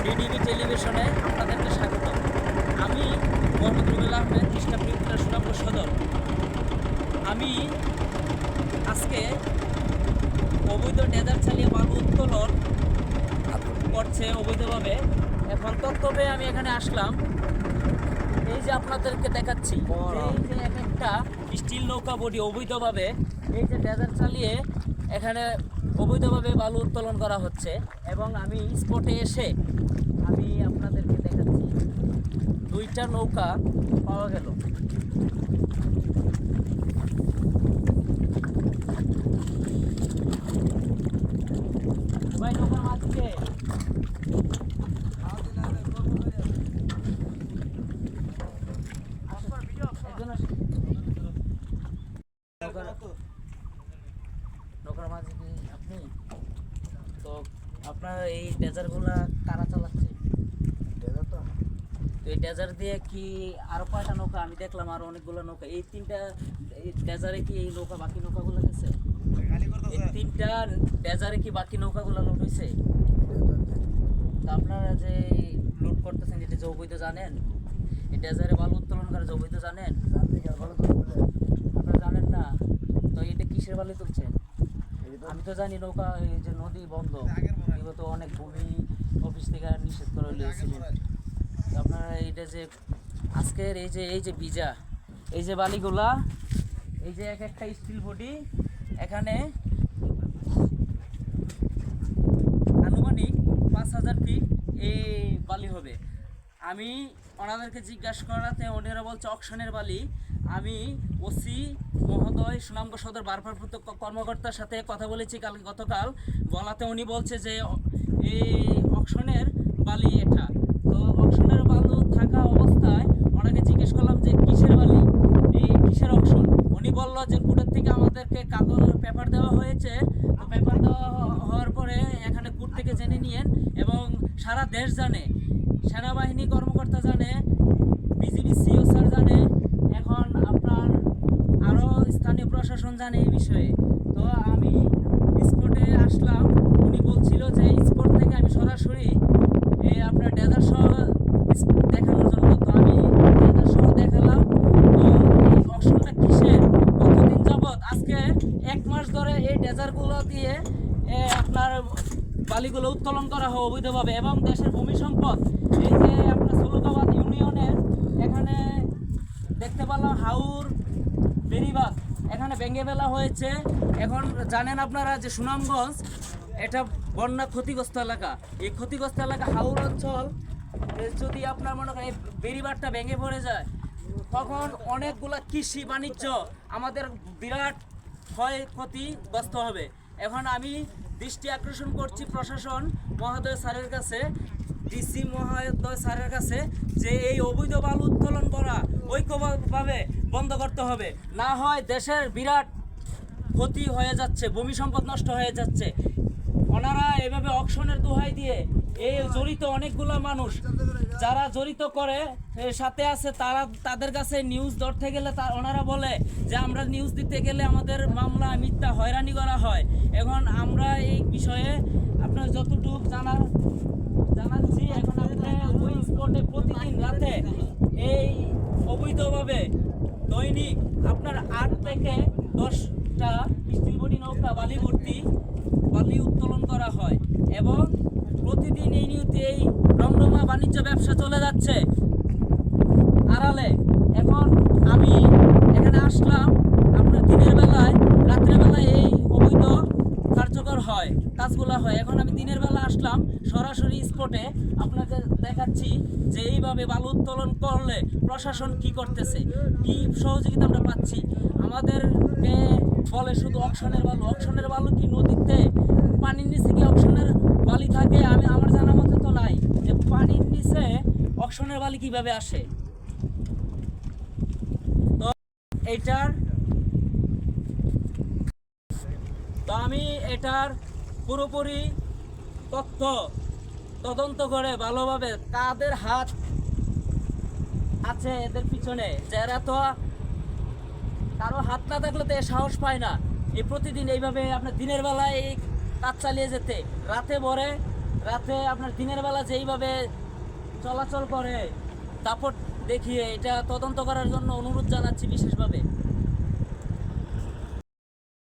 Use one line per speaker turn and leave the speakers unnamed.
BDB টেলিভিশনে আপনাদেরকে স্বাগত। আমি মোহাম্মদ রুবেল আহমেদ, কৃষ্ণাপ্রিয়া সুনামগঞ্জ সদর। আমি আজকে অবৈধ ডেজার চালিয়ে বালু উত্তোলন করছে অবৈধভাবে। এখন তত্ত্বে আমি এখানে আসলাম। এই যে আপনাদেরকে দেখাচ্ছি, এই যে এক একটা স্টিল নৌকা বডি অবৈধভাবে এই যে ডেজার চালিয়ে এখানে অবৈধভাবে বালু উত্তোলন করা হচ্ছে। এবং আমি স্পটে এসে আমি আপনাদেরকে দেখাচ্ছি, দুইটা নৌকা পাওয়া গেল। ভাই নৌকার মাঝে নৌকার মাঝে কি আপনি? তো আপনার এই ডেজারগুলা কারা চালাচ্ছে? তো এই ডেজার দিয়ে কি আরো কয়টা নৌকা? আমি দেখলাম আরো অনেকগুলো নৌকা। এই তিনটা ডেজারে কি এই নৌকা বাকি নৌকাগুলো গেছে? এই তিনটা ডেজারে কি বাকি নৌকাগুলো লোড হয়েছে? তো আপনারা যে লোড করতেছেন এটা যে অবৈধ জানেন? এই ডেজারে বালু উত্তোলন করে যে অবৈধ জানেন? আপনারা জানেন না? তো এটা কিসের বালু তুলছেন? আমি তো জানি নৌকা এই যে নদী বন্ধ, বিগত অনেক ভূমি অফিস থেকে নিষেধ করে লিয়েছিলেন। আপনারা এইটা যে আজকের এই যে ভিজা এই যে বালিগুলা, এই যে এক একটা স্টিল বডি, এখানে আনুমানিক 5,000 ফিট এই বালি হবে। আমি ওনাদেরকে জিজ্ঞাসা করাতে ওনারা বলছে অকশনের বালি। আমি ওসি মহোদয় সুনামগঞ্জ সদর ভারপ্রাপ্ত কর্মকর্তার সাথে কথা বলেছি গতকাল, বলাতে উনি বলছে যে এই অকশনের বালি এটা। তো অকশনের বালু থাকা অবস্থায় ওনাকে জিজ্ঞেস করলাম যে কিসের বালি, এই কিসের অকশন? উনি বললো যে কোর্টের থেকে আমাদেরকে কাগজ পেপার দেওয়া হয়েছে। তো পেপার দেওয়া হওয়ার পরে এখানে কোর্ট থেকে জেনে নিয়েন, এবং সারা দেশ জানে, সেনাবাহিনী কর্মকর্তা জানে, বিজিবি সিও স্যার জানে, এখন আপনার আরও স্থানীয় প্রশাসন জানে এই বিষয়ে। তো আমি স্পটে আসলাম, উনি বলছিল যে স্পট থেকে আমি সরাসরি আপনার ডেজার সহ দেখানোর জন্য। তো আমি ডেজার সহ দেখালাম। তো এই অপশনটা কিসের, কতদিন যাবৎ, আজকে 1 মাস ধরে এই ডেজারগুলো দিয়ে আপনার বালিগুলো উত্তোলন করা হয় অবৈধভাবে। এবং দেশের ভূমি সম্পদ এই যে আপনার সুলকাবাদ ইউনিয়নের এখানে দেখতে পেলাম হাউর বেরিবাদ এখানে ভেঙে ফেলা হয়েছে। এখন জানেন আপনারা যে সুনামগঞ্জ এটা বন্যা ক্ষতিগ্রস্ত এলাকা। এই ক্ষতিগ্রস্ত এলাকা হাউর অঞ্চল যদি আপনার মনে করেন এই বেরিবাদটা ভেঙে পড়ে যায়, তখন অনেকগুলা কৃষি বাণিজ্য আমাদের বিরাট ক্ষতিগ্রস্ত হবে। এখন আমি দৃষ্টি আকর্ষণ করছি প্রশাসন মহোদয় স্যারের কাছে, ডিসি মহোদয় স্যারের কাছে, যে এই অবৈধ বালু উত্তোলন করা ঐক্যভাবে বন্ধ করতে হবে। না হয় দেশের বিরাট ক্ষতি হয়ে যাচ্ছে, ভূমি সম্পদ নষ্ট হয়ে যাচ্ছে। ওনারা এভাবে অকশনের দোহাই দিয়ে এই জড়িত অনেকগুলো মানুষ যারা জড়িত করে সাথে আছে, তাদের কাছে নিউজ ধরতে গেলে ওনারা বলে যে আমরা নিউজ দিতে গেলে আমাদের মামলা মিথ্যা হয়রানি করা হয়। এখন আমরা এই বিষয়ে আপনার যতটুকু জানাচ্ছি, এখন আপনার ওই স্পটে প্রতিদিন রাতে এই অবৈধভাবে দৈনিক আপনার 8 থেকে 10টা স্টিল বডি নৌকা বালি ভর্তি বালি উত্তোলন করা হয়। এবং প্রতিদিন এই নিউতে এই রমরমা বাণিজ্য ব্যবসা চলে যাচ্ছে আড়ালে। এখন আমি এখানে আসলাম আপনার দিনের বেলায়, রাত্রের বেলায় এই অবৈধ কার্যকর হয়, কাজগুলো হয়। এখন আমি দিনের বেলা আসলাম সরাসরি স্পটে আপনাকে দেখাচ্ছি যে এইভাবে বালু উত্তোলন করলে প্রশাসন কি করতেছে, কি সহযোগিতা আমরা পাচ্ছি। আমাদেরকে বলে শুধু অকশনের বালু কি নদীতে পানির নিচে কি অকশনের বালি থাকে? আমার জানা মতো তো নাই যে পানির নিচে অকশনের বালি কিভাবে আসে। তো আমি এটার পুরোপুরি তথ্য তদন্ত করে ভালোভাবে কাদের হাত আছে এদের পিছনে, যারা তো কারো হাত না থাকলে তো সাহস পায় না এই প্রতিদিন এইভাবে আপনার দিনের বেলায় এই কাজ চালিয়ে যেতে। রাতে ভরে রাতে আপনার দিনের বেলা যেইভাবে চলাচল করে দাপট দেখিয়ে, এটা তদন্ত করার জন্য অনুরোধ জানাচ্ছি বিশেষভাবে।